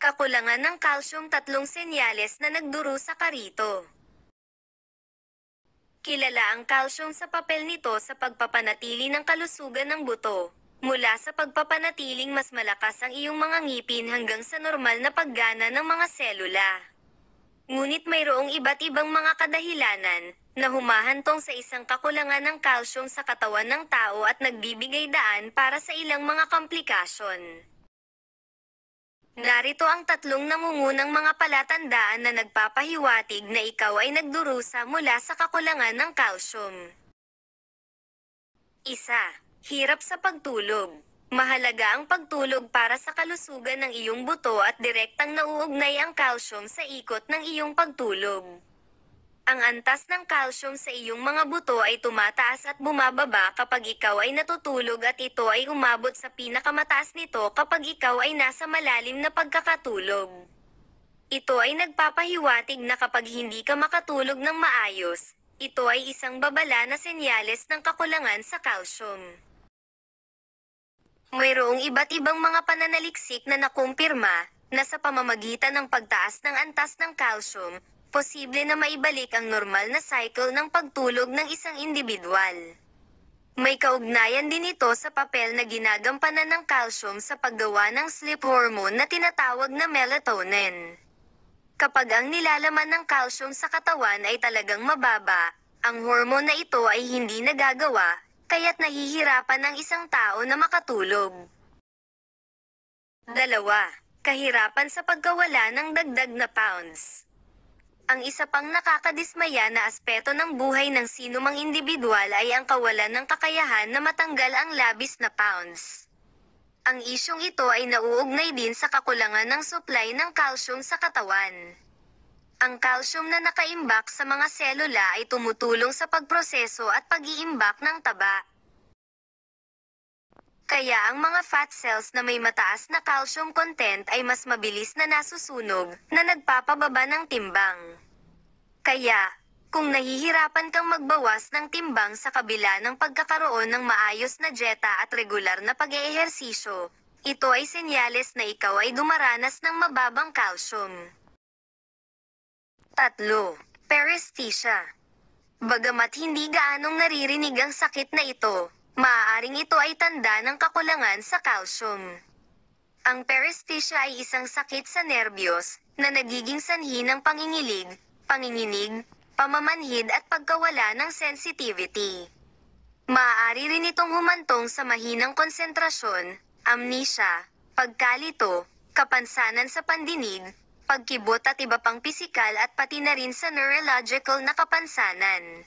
Kakulangan ng calcium, tatlong senyales na nagdurusa ka rito. Kilala ang calcium sa papel nito sa pagpapanatili ng kalusugan ng buto. Mula sa pagpapanatiling mas malakas ang iyong mga ngipin hanggang sa normal na paggana ng mga selula. Ngunit mayroong iba't ibang mga kadahilanan na humahantong sa isang kakulangan ng calcium sa katawan ng tao at nagbibigay daan para sa ilang mga komplikasyon. Narito ang tatlong nangungunang mga palatandaan na nagpapahiwatig na ikaw ay nagdurusa mula sa kakulangan ng calcium. 1. Hirap sa pagtulog. Mahalaga ang pagtulog para sa kalusugan ng iyong buto at direktang nauugnay ang calcium sa ikot ng iyong pagtulog. Ang antas ng calcium sa iyong mga buto ay tumataas at bumababa kapag ikaw ay natutulog at ito ay umabot sa pinakamataas nito kapag ikaw ay nasa malalim na pagkakatulog. Ito ay nagpapahiwatig na kapag hindi ka makatulog ng maayos, ito ay isang babala na senyales ng kakulangan sa calcium. Mayroong iba't ibang mga pananaliksik na nakumpirma na sa pamamagitan ng pagtaas ng antas ng calcium, posible na maibalik ang normal na cycle ng pagtulog ng isang individual. May kaugnayan din ito sa papel na ginagampanan ng calcium sa paggawa ng sleep hormone na tinatawag na melatonin. Kapag ang nilalaman ng calcium sa katawan ay talagang mababa, ang hormone na ito ay hindi nagagawa, kaya't nahihirapan ang isang tao na makatulog. 2. Kahirapan sa pagkawala ng dagdag na pounds. Ang isa pang nakakadismaya na aspeto ng buhay ng sinumang individual ay ang kawalan ng kakayahan na matanggal ang labis na pounds. Ang isyong ito ay nauugnay din sa kakulangan ng supply ng calcium sa katawan. Ang calcium na nakaimbak sa mga selula ay tumutulong sa pagproseso at pag-iimbak ng taba. Kaya ang mga fat cells na may mataas na calcium content ay mas mabilis na nasusunog, na nagpapababa ng timbang. Kaya, kung nahihirapan kang magbawas ng timbang sa kabila ng pagkakaroon ng maayos na dieta at regular na pag-eehersisyo, ito ay senyales na ikaw ay dumaranas ng mababang calcium. 3. Paresthesia. Bagamat hindi gaanong naririnig ang sakit na ito, maaaring ito ay tanda ng kakulangan sa calcium. Ang paresthesia ay isang sakit sa nerbiyos na nagiging sanhi ng panginginig, pamamanhid at pagkawala ng sensitivity. Maaari rin itong humantong sa mahinang konsentrasyon, amnesia, pagkalito, kapansanan sa pandinig, pagkibot at iba pang pisikal at pati na rin sa neurological na kapansanan.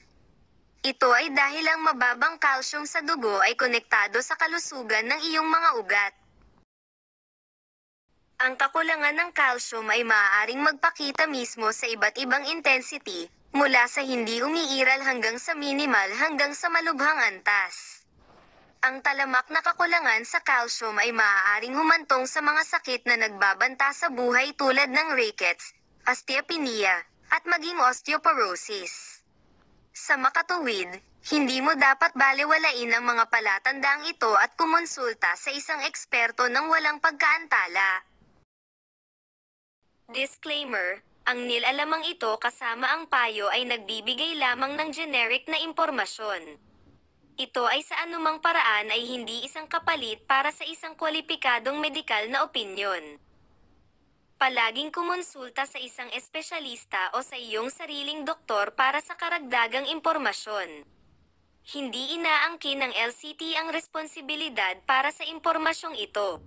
Ito ay dahil ang mababang calcium sa dugo ay konektado sa kalusugan ng iyong mga ugat. Ang kakulangan ng calcium ay maaaring magpakita mismo sa iba't ibang intensity, mula sa hindi umiiral hanggang sa minimal hanggang sa malubhang antas. Ang talamak na kakulangan sa calcium ay maaaring humantong sa mga sakit na nagbabanta sa buhay tulad ng rickets, osteopenia, at maging osteoporosis. Sa makatuwid, hindi mo dapat balewalain ang mga palatandaang ito at kumonsulta sa isang eksperto ng walang pagkaantala. Disclaimer, ang nilalamang ito kasama ang payo ay nagbibigay lamang ng generic na impormasyon. Ito ay sa anumang paraan ay hindi isang kapalit para sa isang kwalipikadong medikal na opinyon. Palaging kumonsulta sa isang espesyalista o sa iyong sariling doktor para sa karagdagang impormasyon. Hindi inaangkin ng LCT ang responsibilidad para sa impormasyong ito.